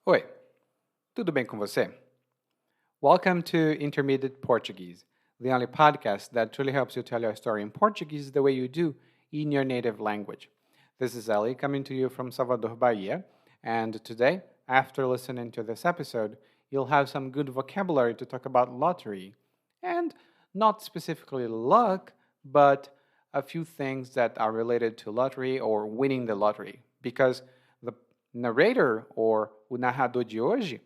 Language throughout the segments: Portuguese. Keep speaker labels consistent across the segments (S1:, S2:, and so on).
S1: Oi, tudo bem com você? Welcome to Intermediate Portuguese, the only podcast that truly helps you tell your story in Portuguese the way you do in your native language. This is Ellie coming to you from Salvador, Bahia, and today, after listening to this episode, you'll have some good vocabulary to talk about lottery. And not specifically luck, but a few things that are related to lottery or winning the lottery. Because the narrator, or o narrador de hoje,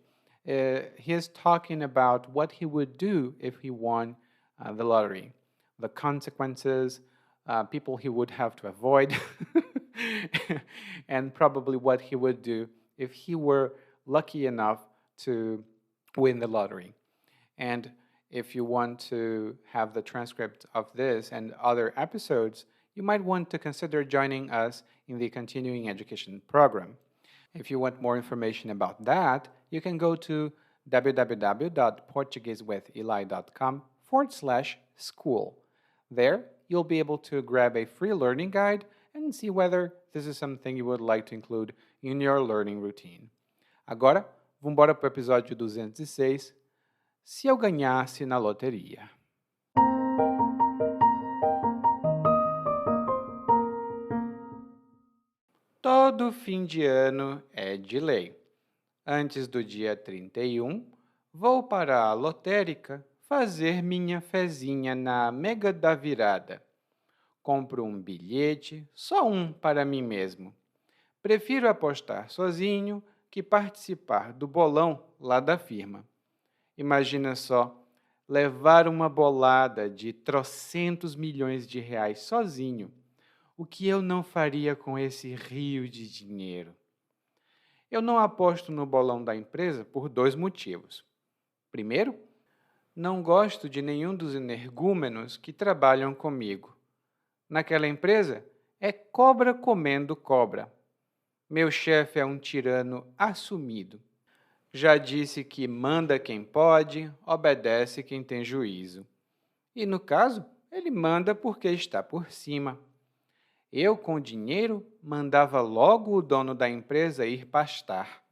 S1: he is talking about what he would do if he won the lottery, the consequences, people he would have to avoid, and probably what he would do if he were lucky enough to win the lottery. And if you want to have the transcript of this and other episodes, you might want to consider joining us in the continuing education program. If you want more information about that, you can go to www.portuguesewitheli.com/school. There, you'll be able to grab a free learning guide and see whether this is something you would like to include in your learning routine. Agora, vamos embora para o episódio 206, Se eu ganhasse na loteria. Todo fim de ano é de lei. Antes do dia 31, vou para a lotérica fazer minha fezinha na Mega da Virada. Compro um bilhete, só um para mim mesmo. Prefiro apostar sozinho que participar do bolão lá da firma. Imagina só, levar uma bolada de trocentos milhões de reais sozinho. O que eu não faria com esse rio de dinheiro? Eu não aposto no bolão da empresa por dois motivos. Primeiro, não gosto de nenhum dos energúmenos que trabalham comigo. Naquela empresa, é cobra comendo cobra. Meu chefe é um tirano assumido. Já disse que manda quem pode, obedece quem tem juízo. E no caso, ele manda porque está por cima. Eu, com dinheiro, mandava logo o dono da empresa ir pastar.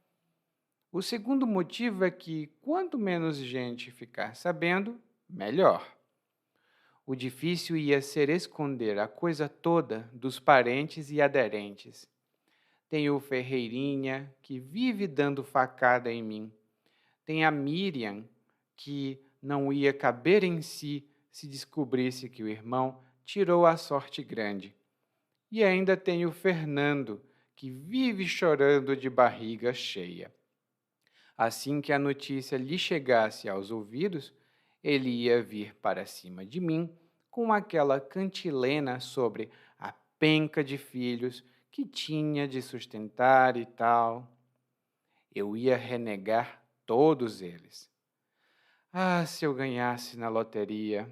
S1: O segundo motivo é que, quanto menos gente ficar sabendo, melhor. O difícil ia ser esconder a coisa toda dos parentes e aderentes. Tem o Ferreirinha, que vive dando facada em mim. Tem a Miriam, que não ia caber em si se descobrisse que o irmão tirou a sorte grande. E ainda tem o Fernando, que vive chorando de barriga cheia. Assim que a notícia lhe chegasse aos ouvidos, ele ia vir para cima de mim com aquela cantilena sobre a penca de filhos que tinha de sustentar e tal. Eu ia renegar todos eles. Ah, se eu ganhasse na loteria!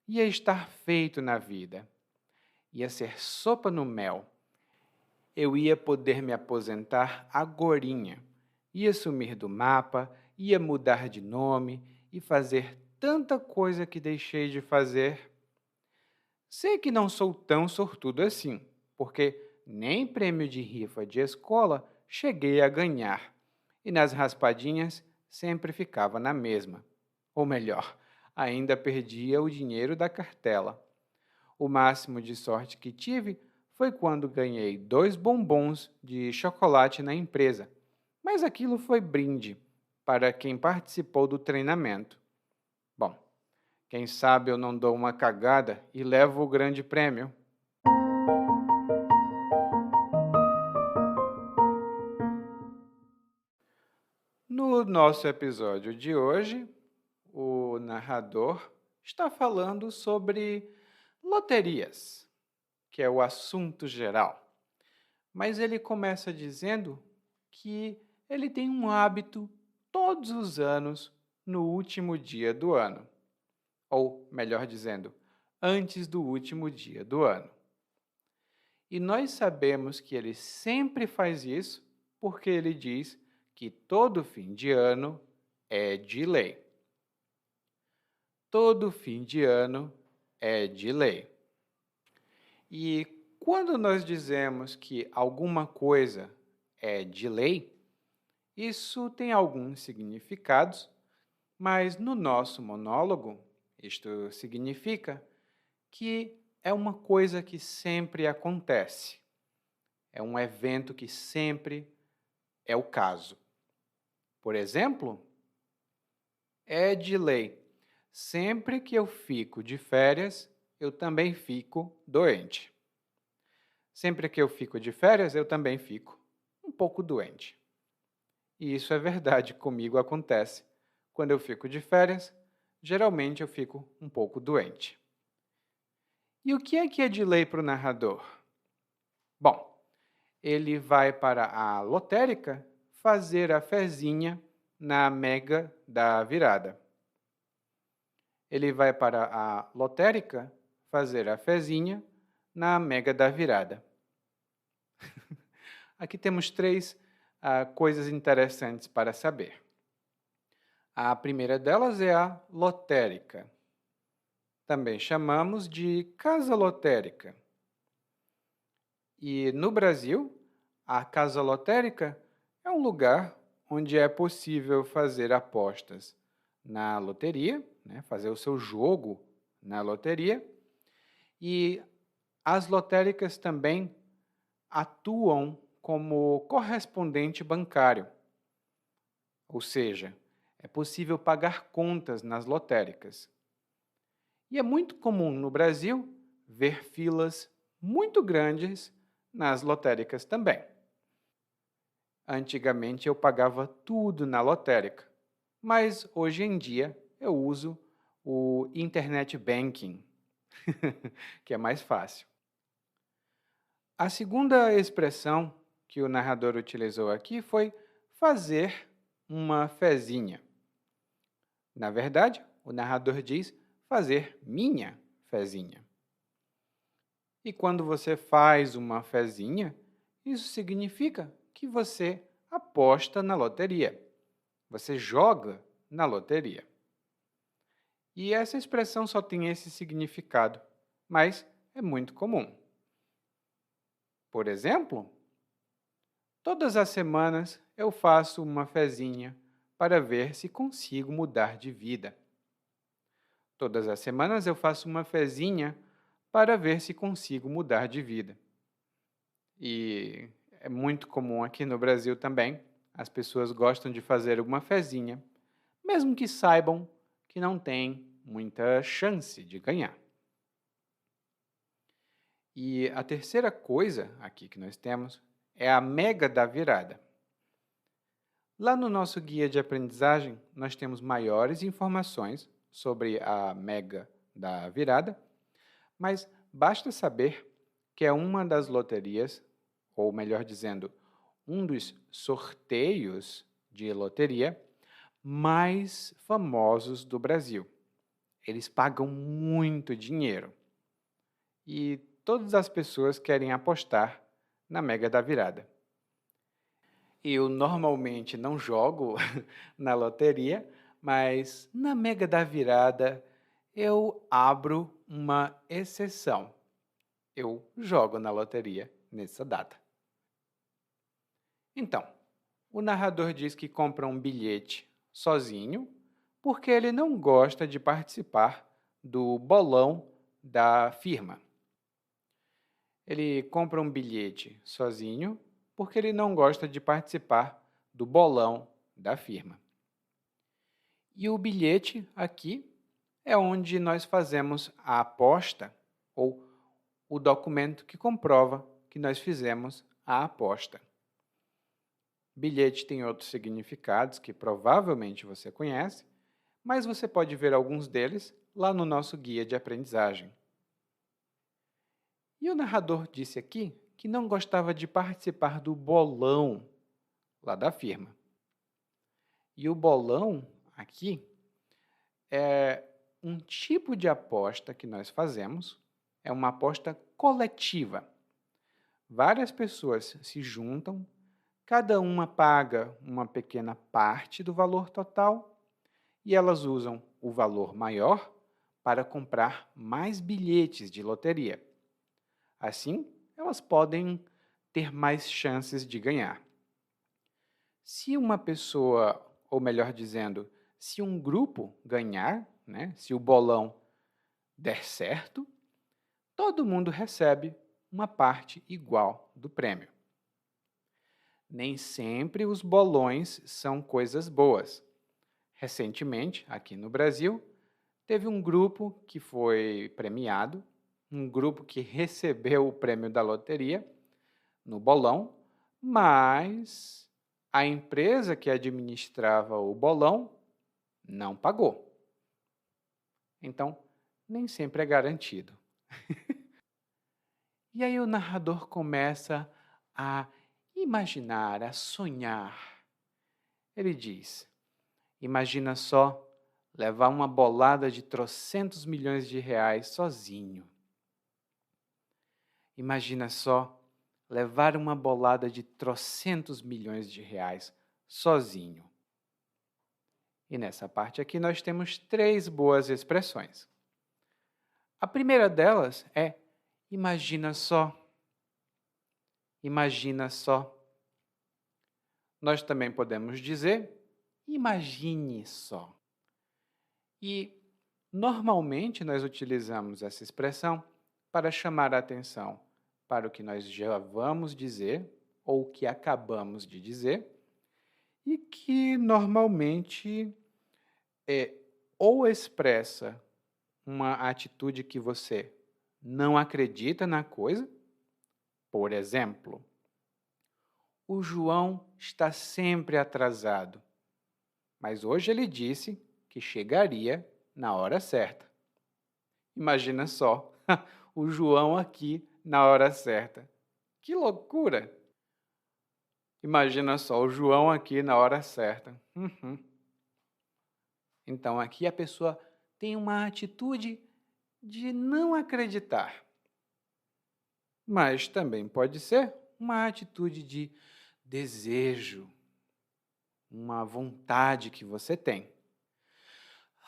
S1: Ia estar feito na vida. Ia ser sopa no mel. Eu ia poder me aposentar agorinha. Ia sumir do mapa, ia mudar de nome e fazer tanta coisa que deixei de fazer. Sei que não sou tão sortudo assim, porque nem prêmio de rifa de escola cheguei a ganhar, e nas raspadinhas sempre ficava na mesma. Ou melhor, ainda perdia o dinheiro da cartela. O máximo de sorte que tive foi quando ganhei 2 bombons de chocolate na empresa, mas aquilo foi brinde para quem participou do treinamento. Bom, quem sabe eu não dou uma cagada e levo o grande prêmio. No nosso episódio de hoje, o narrador está falando sobre loterias, que é o assunto geral. Mas ele começa dizendo que ele tem um hábito todos os anos no último dia do ano. Ou, melhor dizendo, antes do último dia do ano. E nós sabemos que ele sempre faz isso porque ele diz que todo fim de ano é de lei. Todo fim de ano é de lei. E quando nós dizemos que alguma coisa é de lei, Isso tem alguns significados, mas no nosso monólogo, isto significa que é uma coisa que sempre acontece, é um evento que sempre é o caso. Por exemplo, é de lei. Sempre que eu fico de férias, eu também fico doente. Sempre que eu fico de férias, eu também fico um pouco doente. E isso é verdade, comigo acontece. Quando eu fico de férias, geralmente eu fico um pouco doente. E o que é de lei para o narrador? Bom, ele vai para a lotérica fazer a fezinha na mega da virada. Ele vai para a lotérica fazer a fezinha na mega da virada. Aqui temos três coisas interessantes para saber. A primeira delas é a lotérica. Também chamamos de casa lotérica. E no Brasil, a casa lotérica é um lugar onde é possível fazer apostas na loteria, né, fazer o seu jogo na loteria. E as lotéricas também atuam como correspondente bancário, ou seja, é possível pagar contas nas lotéricas. E é muito comum no Brasil ver filas muito grandes nas lotéricas também. Antigamente eu pagava tudo na lotérica, mas hoje em dia eu uso o Internet Banking, que é mais fácil. A segunda expressão que o narrador utilizou aqui foi fazer uma fezinha. Na verdade, o narrador diz fazer minha fezinha. E quando você faz uma fezinha, isso significa que você aposta na loteria. Você joga na loteria. E essa expressão só tem esse significado, mas é muito comum. Por exemplo, todas as semanas eu faço uma fezinha para ver se consigo mudar de vida. Todas as semanas eu faço uma fezinha para ver se consigo mudar de vida. E é muito comum aqui no Brasil também. As pessoas gostam de fazer uma fezinha, mesmo que saibam que não tem muita chance de ganhar. E a terceira coisa aqui que nós temos é a mega da virada. Lá no nosso guia de aprendizagem, nós temos maiores informações sobre a mega da virada, mas basta saber que é uma das loterias, ou melhor dizendo, um dos sorteios de loteria mais famosos do Brasil. Eles pagam muito dinheiro e todas as pessoas querem apostar na mega da virada. Eu normalmente não jogo na loteria, mas na mega da virada eu abro uma exceção. Eu jogo na loteria nessa data. Então, o narrador diz que compra um bilhete sozinho porque ele não gosta de participar do bolão da firma. Ele compra um bilhete sozinho porque ele não gosta de participar do bolão da firma. E o bilhete aqui é onde nós fazemos a aposta ou o documento que comprova que nós fizemos a aposta. Bilhete tem outros significados que provavelmente você conhece, mas você pode ver alguns deles lá no nosso guia de aprendizagem. E o narrador disse aqui que não gostava de participar do bolão lá da firma. E o bolão aqui é um tipo de aposta que nós fazemos, é uma aposta coletiva. Várias pessoas se juntam, cada uma paga uma pequena parte do valor total e elas usam o valor maior para comprar mais bilhetes de loteria. Assim, elas podem ter mais chances de ganhar. Se uma pessoa, ou melhor dizendo, se um grupo ganhar, né, se o bolão der certo, todo mundo recebe uma parte igual do prêmio. Nem sempre os bolões são coisas boas. Recentemente, aqui no Brasil, teve um grupo que foi premiado, um grupo que recebeu o prêmio da loteria no bolão, mas a empresa que administrava o bolão não pagou. Então, nem sempre é garantido. E aí o narrador começa a imaginar, a sonhar. Ele diz: imagina só levar uma bolada de trocentos milhões de reais sozinho. Imagina só levar uma bolada de trocentos milhões de reais sozinho. E nessa parte aqui nós temos 3 boas expressões. A primeira delas é imagina só. Imagina só. Nós também podemos dizer imagine só. E normalmente nós utilizamos essa expressão para chamar a atenção para o que nós já vamos dizer ou o que acabamos de dizer e que normalmente ou expressa uma atitude que você não acredita na coisa. Por exemplo, o João está sempre atrasado, mas hoje ele disse que chegaria na hora certa. Imagina só, o João aqui na hora certa. Que loucura! Imagina só, o João aqui na hora certa. Então, aqui a pessoa tem uma atitude de não acreditar. Mas também pode ser uma atitude de desejo, uma vontade que você tem.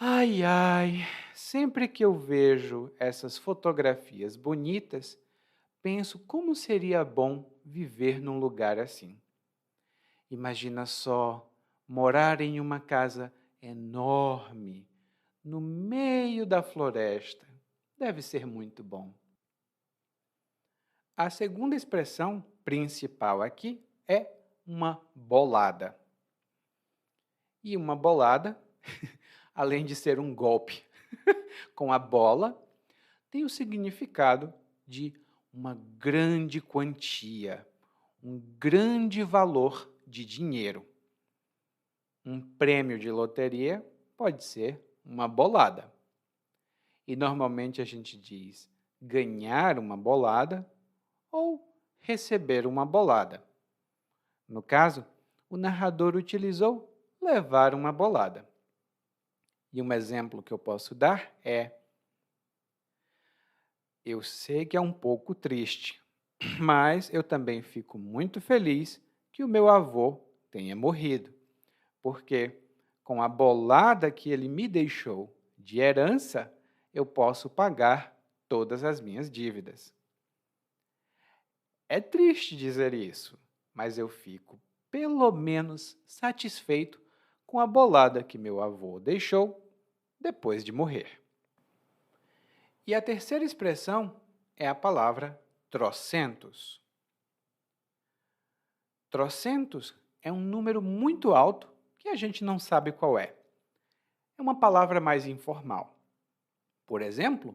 S1: Ai, ai, sempre que eu vejo essas fotografias bonitas, penso como seria bom viver num lugar assim. Imagina só morar em uma casa enorme, no meio da floresta. Deve ser muito bom. A segunda expressão principal aqui é uma bolada. E uma bolada, além de ser um golpe com a bola, tem o significado de uma grande quantia, um grande valor de dinheiro. Um prêmio de loteria pode ser uma bolada. E normalmente a gente diz ganhar uma bolada ou receber uma bolada. No caso, o narrador utilizou levar uma bolada. E um exemplo que eu posso dar é: eu sei que é um pouco triste, mas eu também fico muito feliz que o meu avô tenha morrido, porque com a bolada que ele me deixou de herança, eu posso pagar todas as minhas dívidas. É triste dizer isso, mas eu fico pelo menos satisfeito com a bolada que meu avô deixou depois de morrer. E a terceira expressão é a palavra trocentos. Trocentos é um número muito alto que a gente não sabe qual é. É uma palavra mais informal. Por exemplo,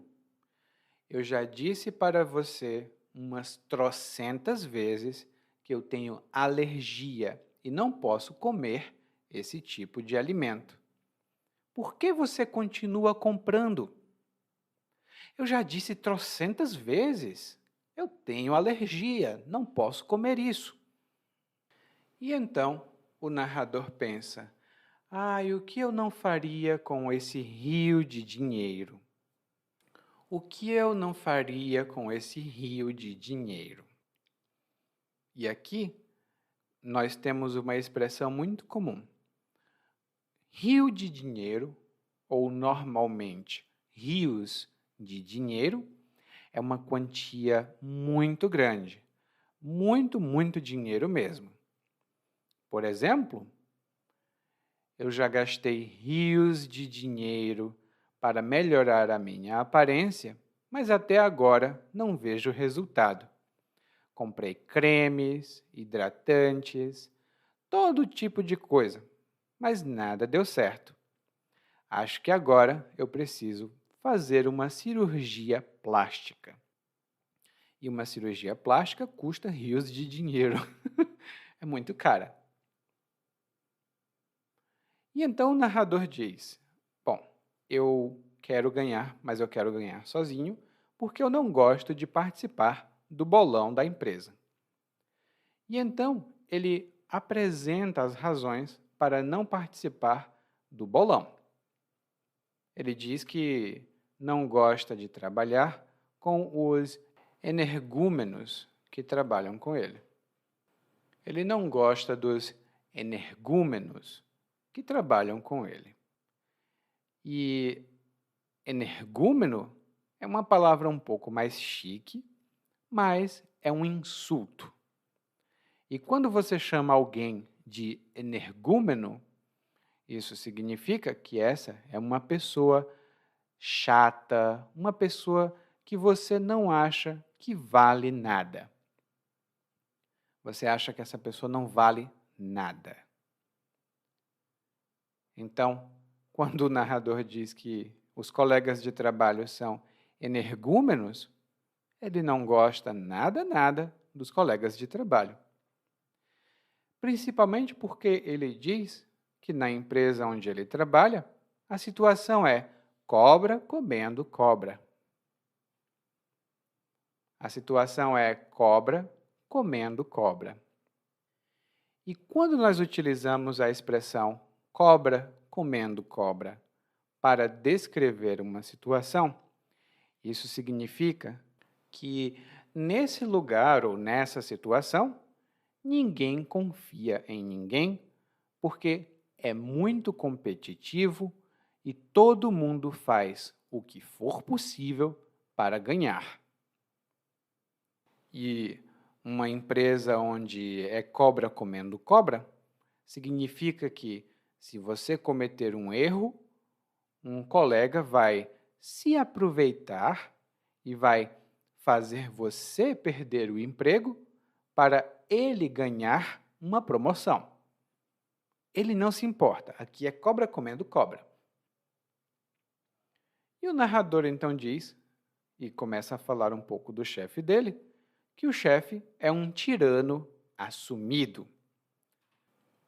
S1: eu já disse para você umas trocentas vezes que eu tenho alergia e não posso comer esse tipo de alimento. Por que você continua comprando? Eu já disse trocentas vezes. Eu tenho alergia, não posso comer isso. E então o narrador pensa: e o que eu não faria com esse rio de dinheiro? O que eu não faria com esse rio de dinheiro? E aqui nós temos uma expressão muito comum. Rio de dinheiro, ou normalmente rios de dinheiro, é uma quantia muito grande. Muito dinheiro mesmo. Por exemplo, eu já gastei rios de dinheiro para melhorar a minha aparência, mas até agora não vejo resultado. Comprei cremes, hidratantes, todo tipo de coisa, mas nada deu certo. Acho que agora eu preciso fazer uma cirurgia plástica. E uma cirurgia plástica custa rios de dinheiro. É muito cara. E então o narrador diz: bom, eu quero ganhar, mas eu quero ganhar sozinho, porque eu não gosto de participar do bolão da empresa. E então ele apresenta as razões para não participar do bolão. Ele diz que não gosta de trabalhar com os energúmenos que trabalham com ele. Ele não gosta dos energúmenos que trabalham com ele. E energúmeno é uma palavra um pouco mais chique, mas é um insulto. E quando você chama alguém de energúmeno, isso significa que essa é uma pessoa chata, uma pessoa que você não acha que vale nada. Você acha que essa pessoa não vale nada. Então, quando o narrador diz que os colegas de trabalho são energúmenos, ele não gosta nada dos colegas de trabalho. Principalmente porque ele diz que na empresa onde ele trabalha, a situação é cobra comendo cobra. A situação é cobra comendo cobra. E quando nós utilizamos a expressão cobra comendo cobra para descrever uma situação, isso significa que nesse lugar ou nessa situação, ninguém confia em ninguém porque é muito competitivo e todo mundo faz o que for possível para ganhar. E uma empresa onde é cobra comendo cobra significa que, se você cometer um erro, um colega vai se aproveitar e vai fazer você perder o emprego para ele ganhar uma promoção. Ele não se importa, aqui é cobra comendo cobra. E o narrador então diz, e começa a falar um pouco do chefe dele, que o chefe é um tirano assumido.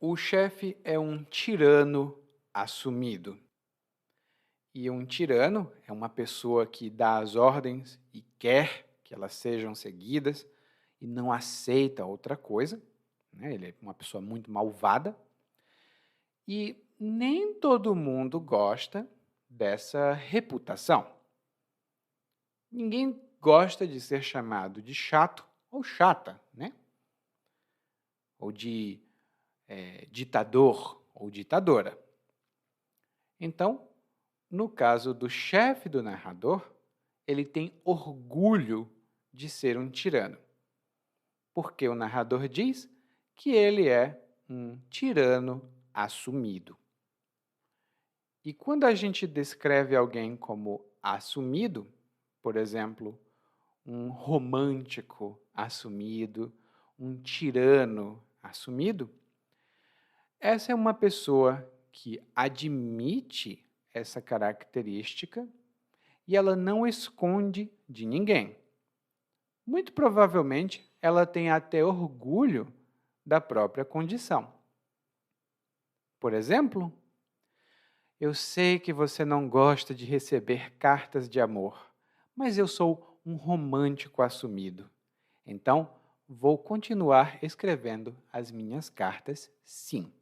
S1: O chefe é um tirano assumido. E um tirano é uma pessoa que dá as ordens e quer que elas sejam seguidas e não aceita outra coisa, né? Ele é uma pessoa muito malvada. E nem todo mundo gosta dessa reputação. Ninguém gosta de ser chamado de chato ou chata, né? Ou de ditador ou ditadora. Então, no caso do chefe do narrador, ele tem orgulho de ser um tirano, porque o narrador diz que ele é um tirano assumido. E quando a gente descreve alguém como assumido, por exemplo, um romântico assumido, um tirano assumido, essa é uma pessoa que admite essa característica e ela não esconde de ninguém. Muito provavelmente, ela tem até orgulho da própria condição. Por exemplo, eu sei que você não gosta de receber cartas de amor, mas eu sou um romântico assumido. Então, vou continuar escrevendo as minhas cartas, sim.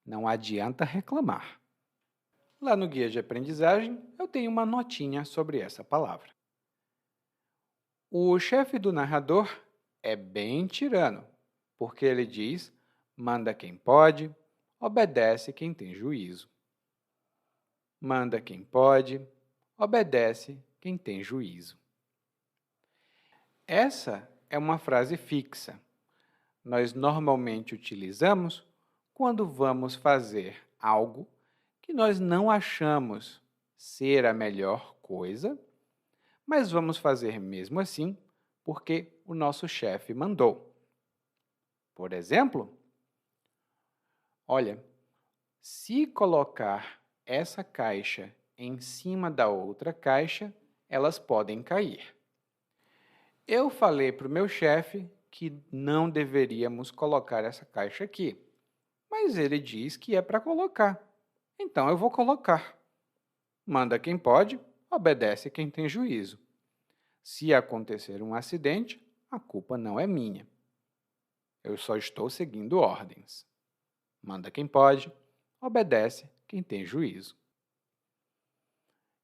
S1: Não adianta reclamar. Lá no guia de aprendizagem, eu tenho uma notinha sobre essa palavra. O chefe do narrador é bem tirano, porque ele diz: manda quem pode, obedece quem tem juízo. Manda quem pode, obedece quem tem juízo. Essa é uma frase fixa. Nós normalmente utilizamos quando vamos fazer algo que nós não achamos ser a melhor coisa, mas vamos fazer mesmo assim porque o nosso chefe mandou. Por exemplo, olha, se colocar essa caixa em cima da outra caixa, elas podem cair. Eu falei para o meu chefe que não deveríamos colocar essa caixa aqui, mas ele diz que é para colocar. Então eu vou colocar. Manda quem pode, obedece quem tem juízo. Se acontecer um acidente, a culpa não é minha. Eu só estou seguindo ordens. Manda quem pode, obedece quem tem juízo.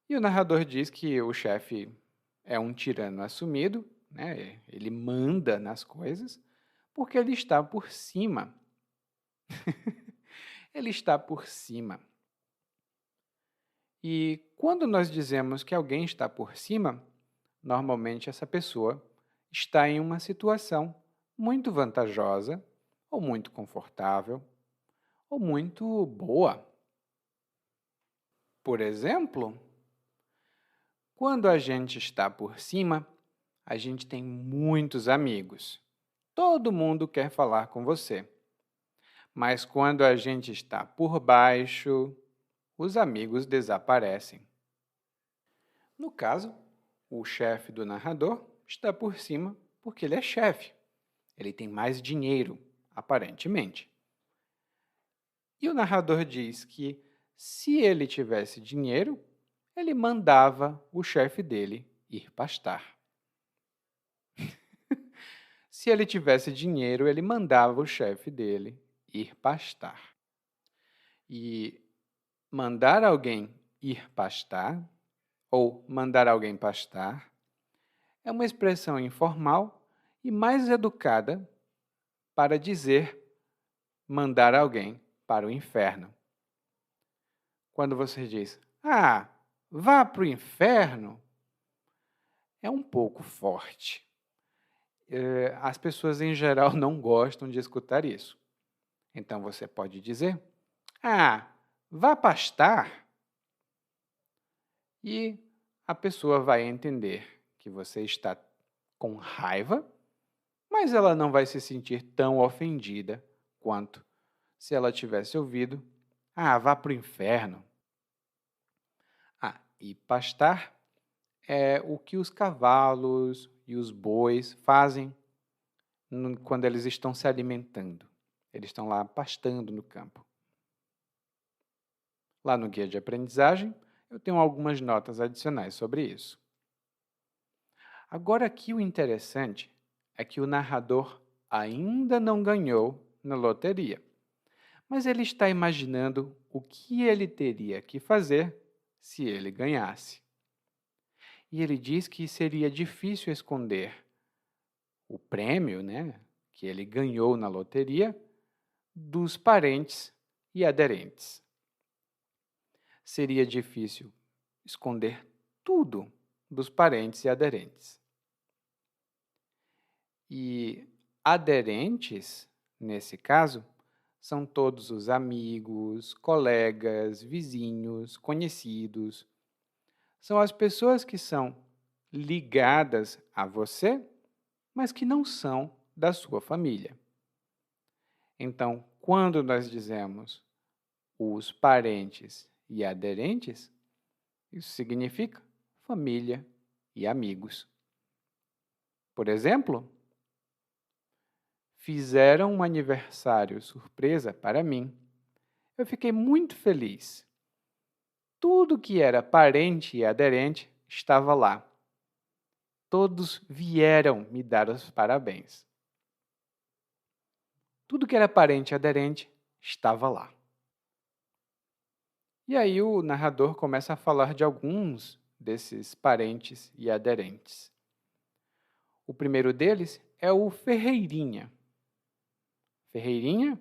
S1: E o narrador diz que o chefe é um tirano assumido, né? Ele manda nas coisas, porque ele está por cima. Ele está por cima. E quando nós dizemos que alguém está por cima, normalmente essa pessoa está em uma situação muito vantajosa, ou muito confortável, ou muito boa. Por exemplo, quando a gente está por cima, a gente tem muitos amigos. Todo mundo quer falar com você. Mas quando a gente está por baixo, os amigos desaparecem. No caso, o chefe do narrador está por cima porque ele é chefe. Ele tem mais dinheiro, aparentemente. E o narrador diz que, se ele tivesse dinheiro, ele mandava o chefe dele ir pastar. Se ele tivesse dinheiro, ele mandava o chefe dele ir pastar. E mandar alguém ir pastar, ou mandar alguém pastar, é uma expressão informal e mais educada para dizer mandar alguém para o inferno. Quando você diz, vá para o inferno, é um pouco forte. As pessoas em geral não gostam de escutar isso. Então você pode dizer, vá pastar. E a pessoa vai entender que você está com raiva, mas ela não vai se sentir tão ofendida quanto se ela tivesse ouvido, vá para o inferno. E pastar é o que os cavalos e os bois fazem quando eles estão se alimentando. Eles estão lá pastando no campo. Lá no guia de aprendizagem, eu tenho algumas notas adicionais sobre isso. Agora aqui o interessante é que o narrador ainda não ganhou na loteria, mas ele está imaginando o que ele teria que fazer se ele ganhasse. E ele diz que seria difícil esconder o prêmio, que ele ganhou na loteria, dos parentes e aderentes. Seria difícil esconder tudo dos parentes e aderentes. E aderentes, nesse caso, são todos os amigos, colegas, vizinhos, conhecidos. São as pessoas que são ligadas a você, mas que não são da sua família. Então, quando nós dizemos os parentes e aderentes, isso significa família e amigos. Por exemplo, fizeram um aniversário surpresa para mim. Eu fiquei muito feliz. Tudo que era parente e aderente estava lá. Todos vieram me dar os parabéns. Tudo que era parente e aderente estava lá. E aí o narrador começa a falar de alguns desses parentes e aderentes. O primeiro deles é o Ferreirinha. Ferreirinha,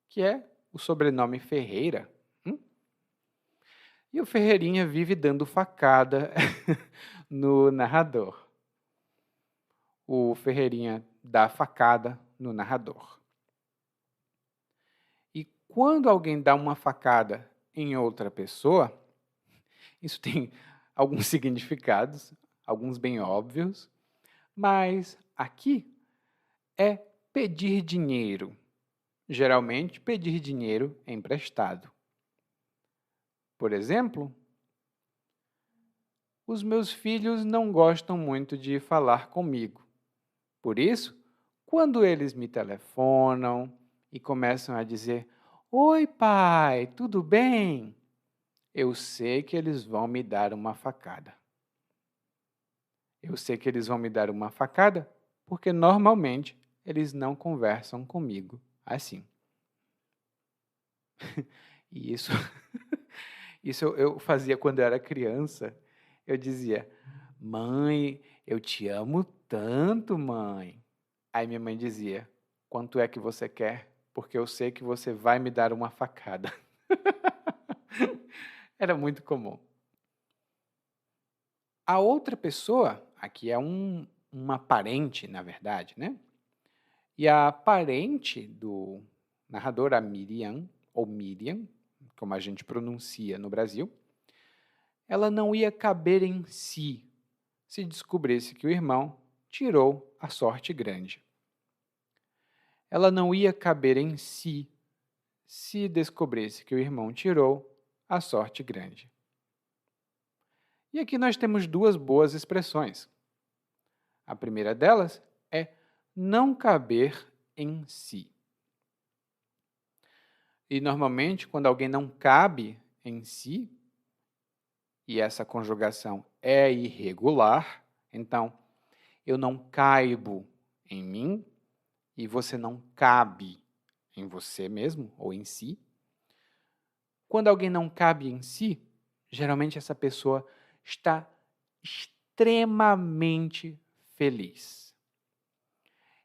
S1: que é o sobrenome Ferreira. E o Ferreirinha vive dando facada no narrador. O Ferreirinha dá facada no narrador. E quando alguém dá uma facada em outra pessoa, isso tem alguns significados, alguns bem óbvios, mas aqui é pedir dinheiro. Geralmente, pedir dinheiro emprestado. Por exemplo, os meus filhos não gostam muito de falar comigo. Por isso, quando eles me telefonam e começam a dizer: "Oi, pai, tudo bem?", eu sei que eles vão me dar uma facada. Eu sei que eles vão me dar uma facada porque normalmente eles não conversam comigo assim. E isso, isso eu fazia quando eu era criança. Eu dizia: "Mãe, eu te amo tanto, mãe". Aí minha mãe dizia: "Quanto é que você quer? Porque eu sei que você vai me dar uma facada". Era muito comum. A outra pessoa, aqui é uma parente, na verdade, né? E a parente do narrador, a Miriam, ou Miriam, como a gente pronuncia no Brasil, ela não ia caber em si se descobrisse que o irmão tirou a sorte grande. Ela não ia caber em si se descobrisse que o irmão tirou a sorte grande. E aqui nós temos duas boas expressões. A primeira delas é não caber em si. E normalmente, quando alguém não cabe em si, e essa conjugação é irregular, então eu não caibo em mim e você não cabe em você mesmo ou em si. Quando alguém não cabe em si, geralmente essa pessoa está extremamente feliz.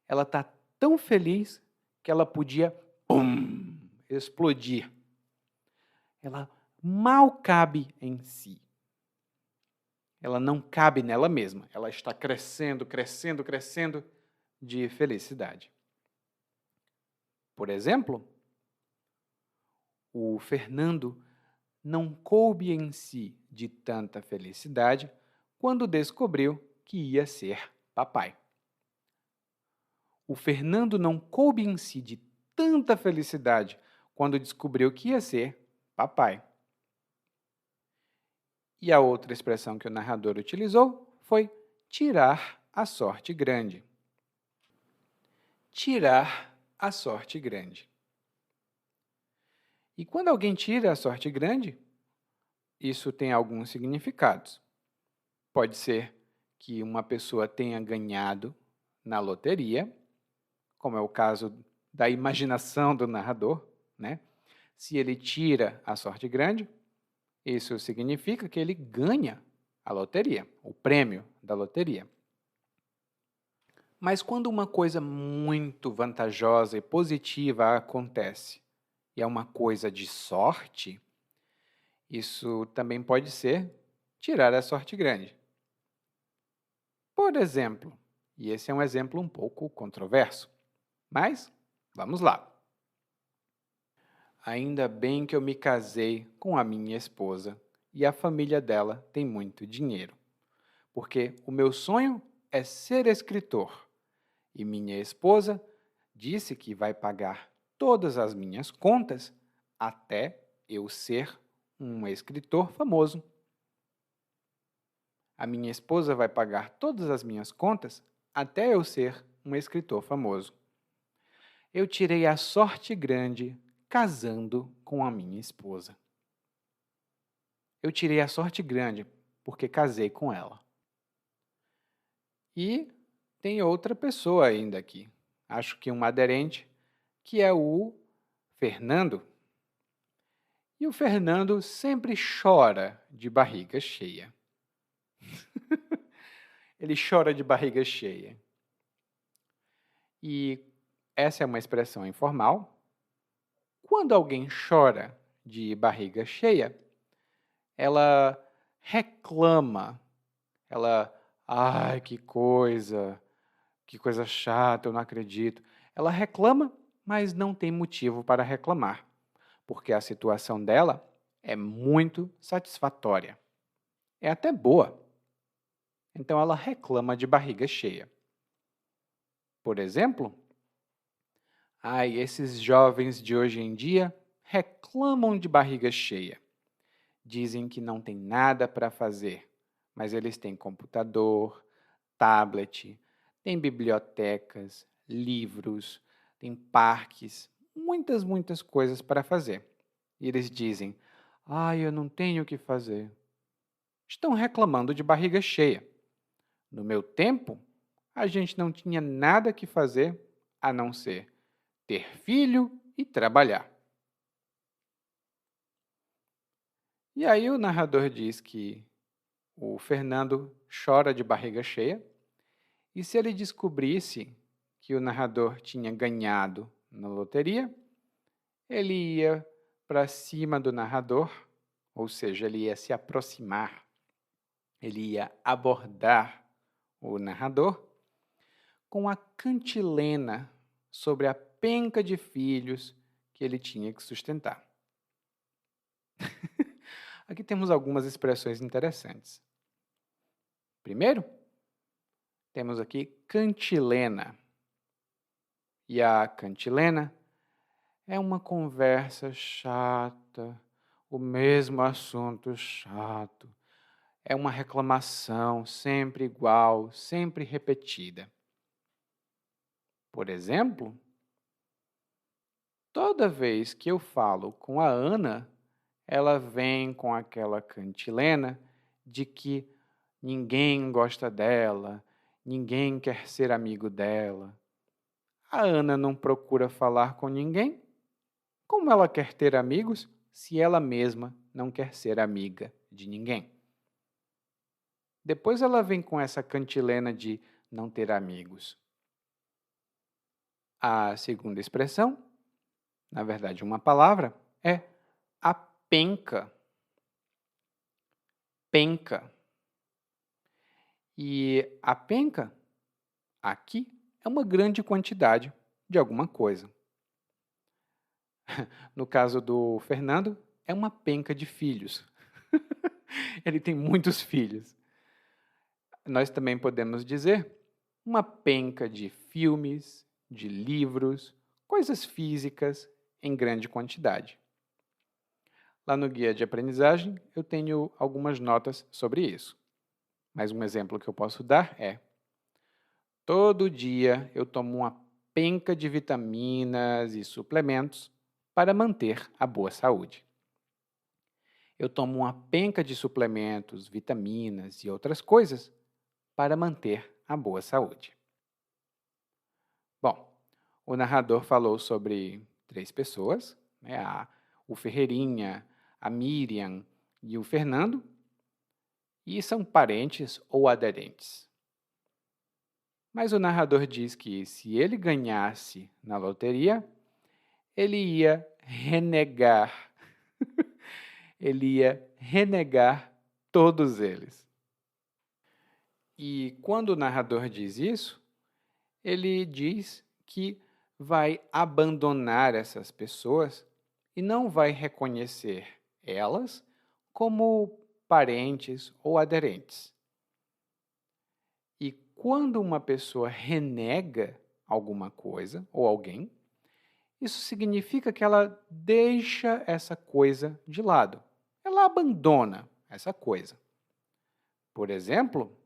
S1: Ela está tão feliz que ela podia explodir. Ela mal cabe em si. Ela não cabe nela mesma. Ela está crescendo, crescendo, crescendo de felicidade. Por exemplo, o Fernando não coube em si de tanta felicidade quando descobriu que ia ser papai. O Fernando não coube em si de tanta felicidade quando descobriu que ia ser papai. E a outra expressão que o narrador utilizou foi tirar a sorte grande. Tirar a sorte grande. E quando alguém tira a sorte grande, isso tem alguns significados. Pode ser que uma pessoa tenha ganhado na loteria, como é o caso da imaginação do narrador, né? Se ele tira a sorte grande, isso significa que ele ganha a loteria, o prêmio da loteria. Mas quando uma coisa muito vantajosa e positiva acontece e é uma coisa de sorte, isso também pode ser tirar a sorte grande. Por exemplo, e esse é um exemplo um pouco controverso, mas vamos lá. Ainda bem que eu me casei com a minha esposa e a família dela tem muito dinheiro, porque o meu sonho é ser escritor e minha esposa disse que vai pagar todas as minhas contas até eu ser um escritor famoso. A minha esposa vai pagar todas as minhas contas até eu ser um escritor famoso. Eu tirei a sorte grande casando com a minha esposa. Eu tirei a sorte grande porque casei com ela. E tem outra pessoa ainda aqui, acho que um aderente, que é o Fernando. E o Fernando sempre chora de barriga cheia. Ele chora de barriga cheia. E essa é uma expressão informal. Quando alguém chora de barriga cheia, ela reclama. Ela, ai, que coisa chata, eu não acredito. Ela reclama, mas não tem motivo para reclamar. porque a situação dela é muito satisfatória. É até boa. Então, ela reclama de barriga cheia. Por exemplo, ai, esses jovens de hoje em dia reclamam de barriga cheia. Dizem que não tem nada para fazer, mas eles têm computador, tablet, têm bibliotecas, livros, têm parques, muitas coisas para fazer. E eles dizem: eu não tenho o que fazer. Estão reclamando de barriga cheia. No meu tempo, a gente não tinha nada que fazer a não ser ter filho e trabalhar. E aí o narrador diz que o Fernando chora de barriga cheia, e se ele descobrisse que o narrador tinha ganhado na loteria, ele ia para cima do narrador, ou seja, ele ia se aproximar, ele ia abordar o narrador com a cantilena sobre a penca de filhos que ele tinha que sustentar. Aqui temos algumas expressões interessantes. Primeiro, temos aqui cantilena. E a cantilena é uma conversa chata, o mesmo assunto chato. É uma reclamação sempre igual, sempre repetida. Por exemplo, toda vez que eu falo com a Ana, ela vem com aquela cantilena de que ninguém gosta dela, ninguém quer ser amigo dela. A Ana não procura falar com ninguém. Como ela quer ter amigos se ela mesma não quer ser amiga de ninguém? Depois ela vem com essa cantilena de não ter amigos. A segunda expressão, na verdade uma palavra, é a penca. Penca. E a penca, aqui, é uma grande quantidade de alguma coisa. No caso do Fernando, é uma penca de filhos. Ele tem muitos filhos. Nós também podemos dizer uma penca de filmes, de livros, coisas físicas em grande quantidade. Lá no guia de aprendizagem, eu tenho algumas notas sobre isso. Mas um exemplo que eu posso dar é: todo dia eu tomo uma penca de vitaminas e suplementos para manter a boa saúde. Eu tomo uma penca de suplementos, vitaminas e outras coisas para manter a boa saúde. Bom, o narrador falou sobre 3 pessoas, né? O Ferreirinha, a Miriam e o Fernando, e são parentes ou aderentes. Mas o narrador diz que se ele ganhasse na loteria, ele ia renegar, ele ia renegar todos eles. E quando o narrador diz isso, ele diz que vai abandonar essas pessoas e não vai reconhecer elas como parentes ou aderentes. E quando uma pessoa renega alguma coisa ou alguém, isso significa que ela deixa essa coisa de lado. Ela abandona essa coisa. Por exemplo,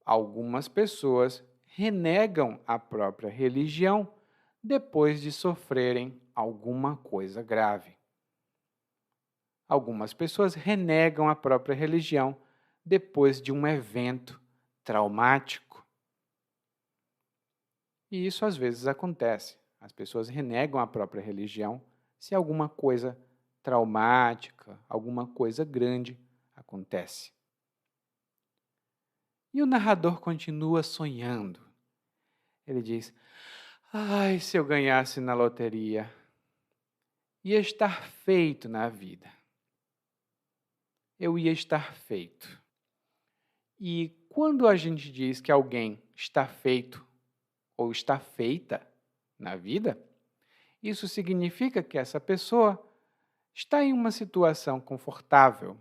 S1: algumas pessoas renegam a própria religião depois de sofrerem alguma coisa grave. Algumas pessoas renegam a própria religião depois de um evento traumático. E isso às vezes acontece. As pessoas renegam a própria religião se alguma coisa traumática, alguma coisa grande acontece. E o narrador continua sonhando. Ele diz: ai, se eu ganhasse na loteria, ia estar feito na vida. Eu ia estar feito. E quando a gente diz que alguém está feito ou está feita na vida, Isso significa que essa pessoa está em uma situação confortável.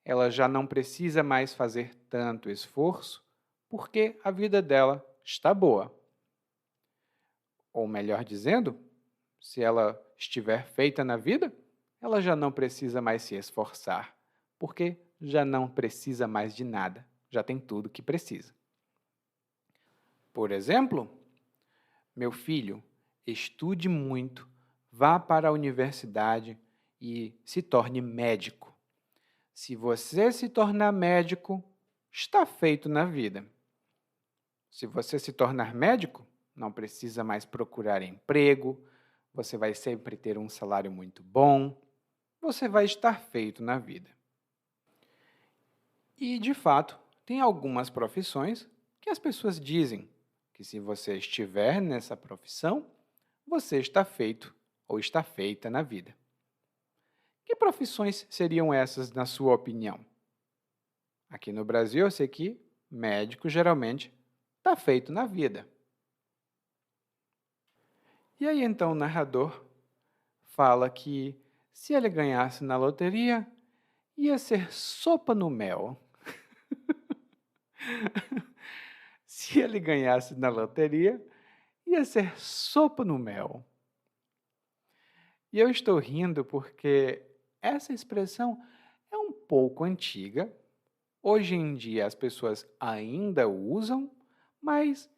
S1: Ela já não precisa mais fazer tanto esforço porque a vida dela está boa. Ou melhor dizendo, se ela estiver feita na vida, ela já não precisa mais se esforçar, porque já não precisa mais de nada, já tem tudo que precisa. Por exemplo, meu filho, estude muito, vá para a universidade e se torne médico. Se você se tornar médico, está feito na vida. Se você se tornar médico, não precisa mais procurar emprego, você vai sempre ter um salário muito bom, você vai estar feito na vida. E, de fato, tem algumas profissões que as pessoas dizem que se você estiver nessa profissão, você está feito ou está feita na vida. Que profissões seriam essas, na sua opinião? Aqui no Brasil, eu sei que médico geralmente está feito na vida. E aí então o narrador fala que se ele ganhasse na loteria, ia ser sopa no mel. Se ele ganhasse na loteria, ia ser sopa no mel. E eu estou rindo porque essa expressão é um pouco antiga. Hoje em dia as pessoas ainda usam, mas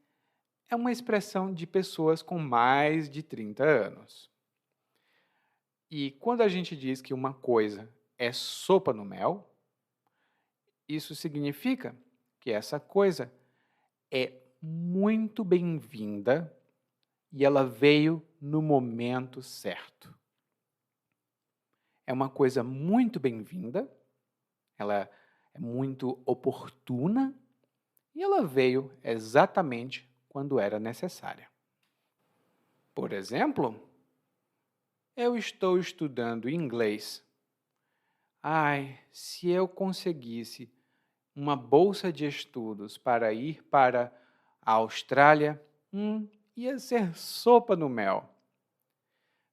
S1: é uma expressão de pessoas com mais de 30 anos. E quando a gente diz que uma coisa é sopa no mel, isso significa que essa coisa é muito bem-vinda e ela veio no momento certo. É uma coisa muito bem-vinda, ela é muito oportuna e ela veio exatamente quando era necessária. Por exemplo, eu estou estudando inglês. Ai, se eu conseguisse uma bolsa de estudos para ir para a Austrália, ia ser sopa no mel.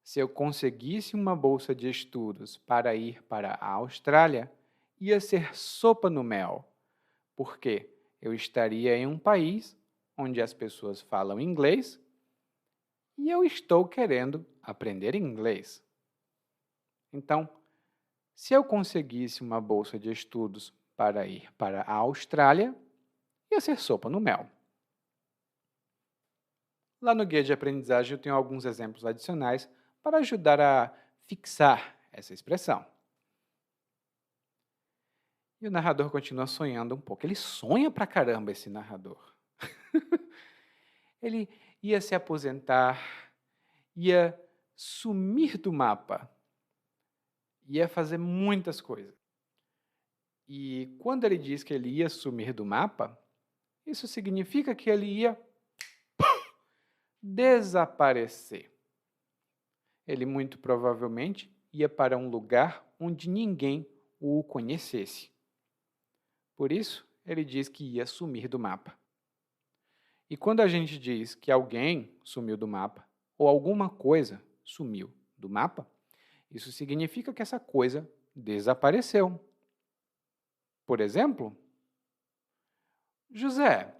S1: Se eu conseguisse uma bolsa de estudos para ir para a Austrália, ia ser sopa no mel, porque eu estaria em um país onde as pessoas falam inglês e eu estou querendo aprender inglês. Então, se eu conseguisse uma bolsa de estudos para ir para a Austrália, ia ser sopa no mel. Lá no guia de aprendizagem eu tenho alguns exemplos adicionais para ajudar a fixar essa expressão. E o narrador continua sonhando um pouco. Ele sonha pra caramba, esse narrador. Ele ia se aposentar, ia sumir do mapa, ia fazer muitas coisas. E quando ele diz que ele ia sumir do mapa, isso significa que ele ia desaparecer. Ele muito provavelmente ia para um lugar onde ninguém o conhecesse. Por isso, ele diz que ia sumir do mapa. E quando a gente diz que alguém sumiu do mapa, ou alguma coisa sumiu do mapa, isso significa que essa coisa desapareceu. Por exemplo, José,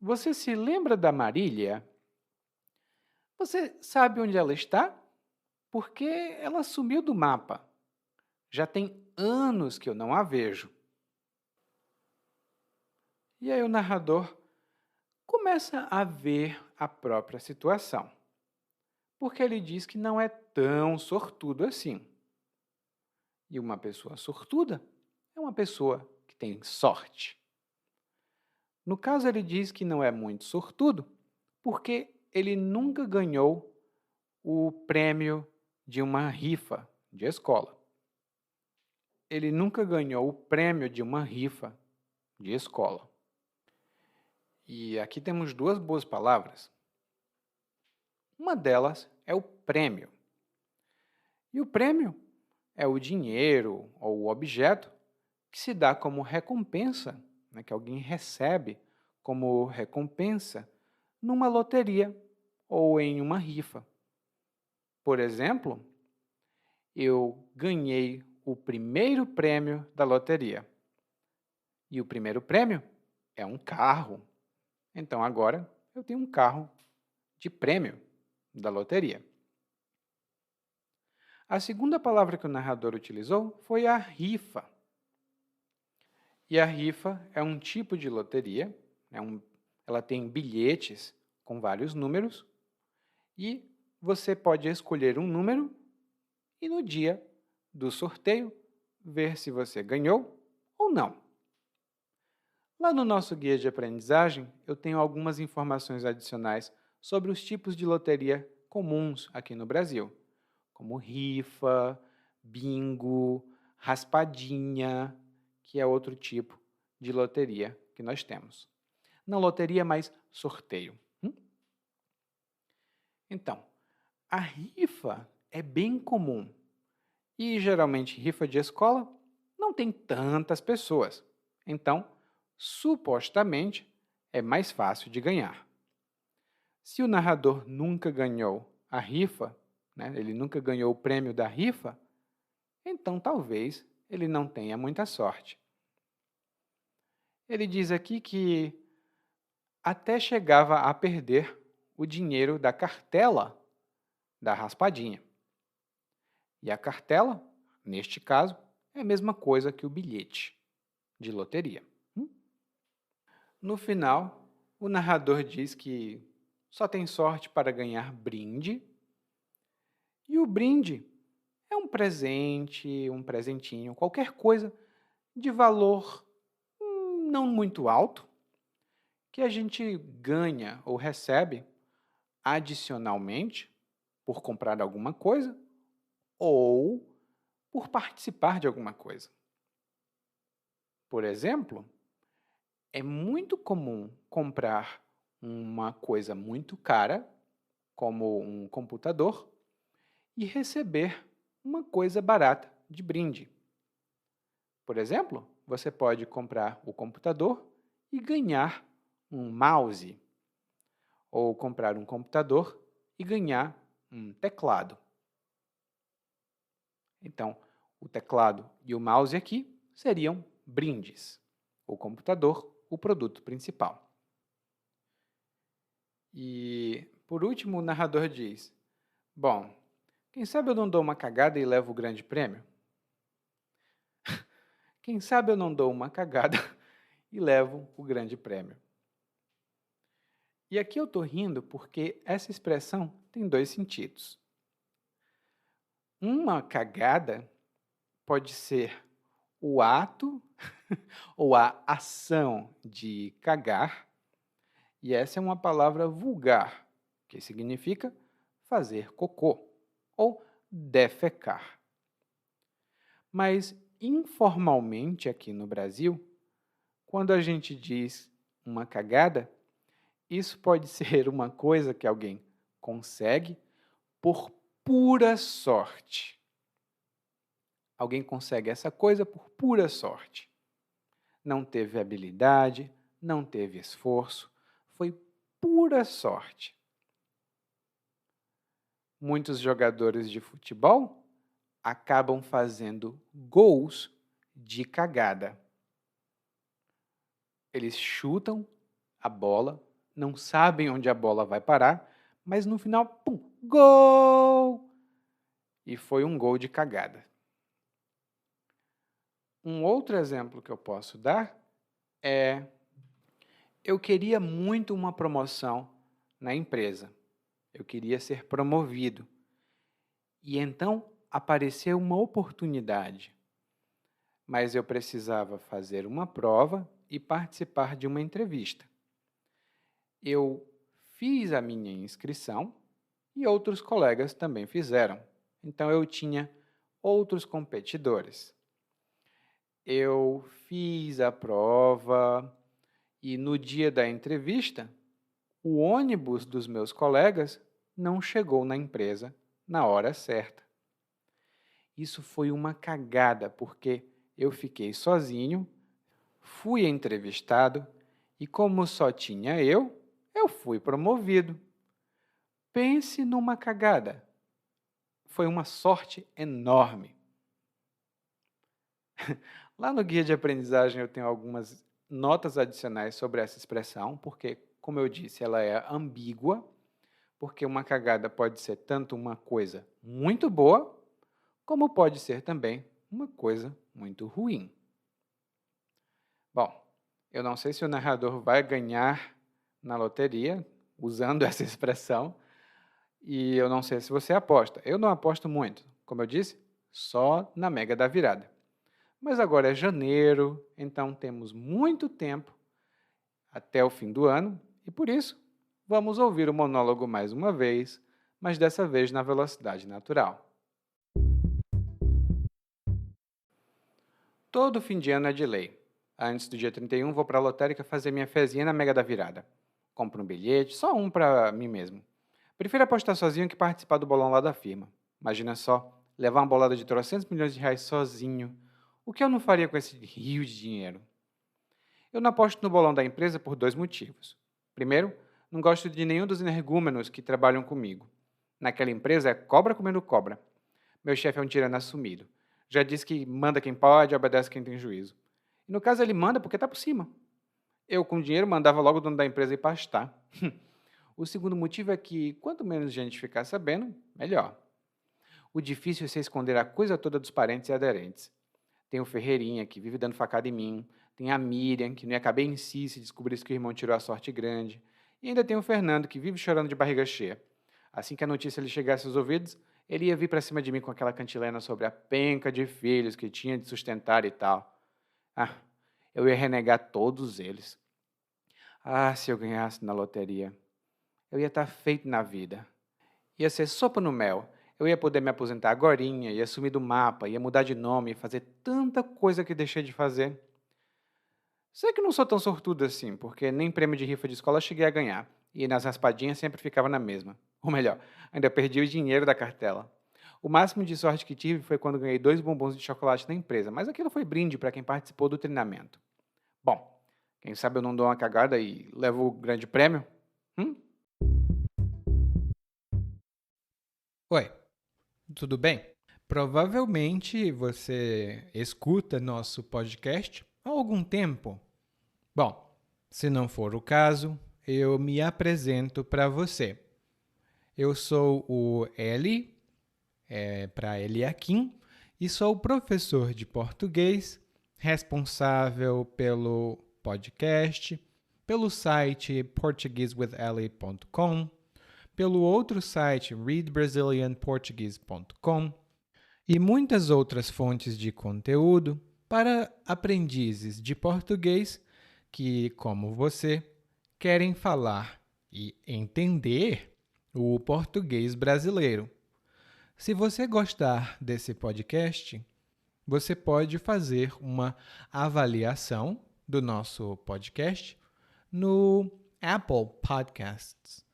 S1: você se lembra da Marília? Você sabe onde ela está? Porque ela sumiu do mapa. Já tem anos que eu não a vejo. E aí o narrador começa a ver a própria situação, porque ele diz que não é tão sortudo assim. E uma pessoa sortuda é uma pessoa que tem sorte. No caso, ele diz que não é muito sortudo porque ele nunca ganhou o prêmio de uma rifa de escola. Ele nunca ganhou o prêmio de uma rifa de escola. E aqui temos duas boas palavras. Uma delas é o prêmio. E o prêmio é o dinheiro ou o objeto que se dá como recompensa, que alguém recebe como recompensa numa loteria ou em uma rifa. Por exemplo, eu ganhei o primeiro prêmio da loteria. E o primeiro prêmio é um carro. Então, agora, eu tenho um carro de prêmio da loteria. A segunda palavra que o narrador utilizou foi a rifa. E a rifa é um tipo de loteria, ela tem bilhetes com vários números, e você pode escolher um número e no dia do sorteio ver se você ganhou ou não. Lá no nosso guia de aprendizagem, eu tenho algumas informações adicionais sobre os tipos de loteria comuns aqui no Brasil, como rifa, bingo, raspadinha, que é outro tipo de loteria que nós temos. Não loteria, mas sorteio. Então, a rifa é bem comum e, geralmente, rifa de escola não tem tantas pessoas. Então, supostamente, é mais fácil de ganhar. Se o narrador nunca ganhou a rifa, ele nunca ganhou o prêmio da rifa, então talvez ele não tenha muita sorte. Ele diz aqui que até chegava a perder o dinheiro da cartela da raspadinha. E a cartela, neste caso, é a mesma coisa que o bilhete de loteria. No final, o narrador diz que só tem sorte para ganhar brinde, e o brinde é um presente, um presentinho, qualquer coisa de valor não muito alto, que a gente ganha ou recebe adicionalmente por comprar alguma coisa ou por participar de alguma coisa. Por exemplo, é muito comum comprar uma coisa muito cara, como um computador, e receber uma coisa barata de brinde. Por exemplo, você pode comprar o computador e ganhar um mouse, ou comprar um computador e ganhar um teclado. Então, o teclado e o mouse aqui seriam brindes. O computador, o produto principal. E, por último, o narrador diz: bom, quem sabe eu não dou uma cagada e levo o grande prêmio? Quem sabe eu não dou uma cagada e levo o grande prêmio? E aqui eu estou rindo porque essa expressão tem dois sentidos. Uma cagada pode ser o ato ou a ação de cagar, e essa é uma palavra vulgar, que significa fazer cocô ou defecar. Mas, informalmente aqui no Brasil, quando a gente diz uma cagada, isso pode ser uma coisa que alguém consegue por pura sorte. Alguém consegue essa coisa por pura sorte. Não teve habilidade, não teve esforço, foi pura sorte. Muitos jogadores de futebol acabam fazendo gols de cagada. Eles chutam a bola, não sabem onde a bola vai parar, mas no final, pum, gol! E foi um gol de cagada. Um outro exemplo que eu posso dar é: eu queria muito uma promoção na empresa. Eu queria ser promovido. E então apareceu uma oportunidade. Mas eu precisava fazer uma prova e participar de uma entrevista. Eu fiz a minha inscrição e outros colegas também fizeram. Então eu tinha outros competidores. Eu fiz a prova e no dia da entrevista, o ônibus dos meus colegas não chegou na empresa na hora certa. Isso foi uma cagada, porque eu fiquei sozinho, fui entrevistado e, como só tinha eu fui promovido. Pense numa cagada. foi uma sorte enorme. Lá no guia de aprendizagem eu tenho algumas notas adicionais sobre essa expressão, porque, como eu disse, ela é ambígua, porque uma cagada pode ser tanto uma coisa muito boa, como pode ser também uma coisa muito ruim. Bom, eu não sei se o narrador vai ganhar na loteria usando essa expressão, e eu não sei se você aposta. Eu não aposto muito, como eu disse, só na Mega da Virada. Mas agora é janeiro, então temos muito tempo até o fim do ano e, por isso, vamos ouvir o monólogo mais uma vez, mas dessa vez na velocidade natural. Todo fim de ano é de lei. Antes do dia 31, vou para a lotérica fazer minha fezinha na Mega da Virada. Compro um bilhete, só um para mim mesmo. Prefiro apostar sozinho que participar do bolão lá da firma. Imagina só, levar uma bolada de 300 milhões de reais sozinho. O que eu não faria com esse rio de dinheiro? Eu não aposto no bolão da empresa por 2 motivos. Primeiro, não gosto de nenhum dos energúmenos que trabalham comigo. Naquela empresa é cobra comendo cobra. Meu chefe é um tirano assumido. Já disse que manda quem pode, obedece quem tem juízo. E no caso ele manda porque está por cima. Eu, com dinheiro, mandava logo o dono da empresa ir pastar. O segundo motivo é que, quanto menos gente ficar sabendo, melhor. O difícil é se esconder a coisa toda dos parentes e aderentes. Tem o Ferreirinha, que vive dando facada em mim. Tem a Miriam, que não ia caber em si se descobrisse que o irmão tirou a sorte grande. E ainda tem o Fernando, que vive chorando de barriga cheia. Assim que a notícia lhe chegasse aos ouvidos, ele ia vir para cima de mim com aquela cantilena sobre a penca de filhos que tinha de sustentar e tal. Ah, eu ia renegar todos eles. Ah, se eu ganhasse na loteria. Eu ia estar feito na vida. Ia ser sopa no mel. Eu ia poder me aposentar agorinha, ia sumir do mapa, ia mudar de nome, ia fazer tanta coisa que deixei de fazer. Sei que não sou tão sortudo assim, porque nem prêmio de rifa de escola cheguei a ganhar, e nas raspadinhas sempre ficava na mesma. Ou melhor, ainda perdi o dinheiro da cartela. O máximo de sorte que tive foi quando ganhei 2 bombons de chocolate na empresa, mas aquilo foi brinde para quem participou do treinamento. Bom, quem sabe eu não dou uma cagada e levo o grande prêmio? Hum? Oi, tudo bem? Provavelmente você escuta nosso podcast há algum tempo. Bom, se não for o caso, eu me apresento para você. Eu sou o Eli, para Eliakim, e sou professor de português, responsável pelo podcast, pelo site portuguesewitheli.com, pelo outro site readbrazilianportuguese.com e muitas outras fontes de conteúdo para aprendizes de português que, como você, querem falar e entender o português brasileiro. Se você gostar desse podcast, você pode fazer uma avaliação do nosso podcast no Apple Podcasts.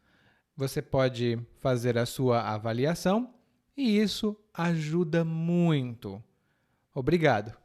S1: Você pode fazer a sua avaliação e isso ajuda muito. Obrigado.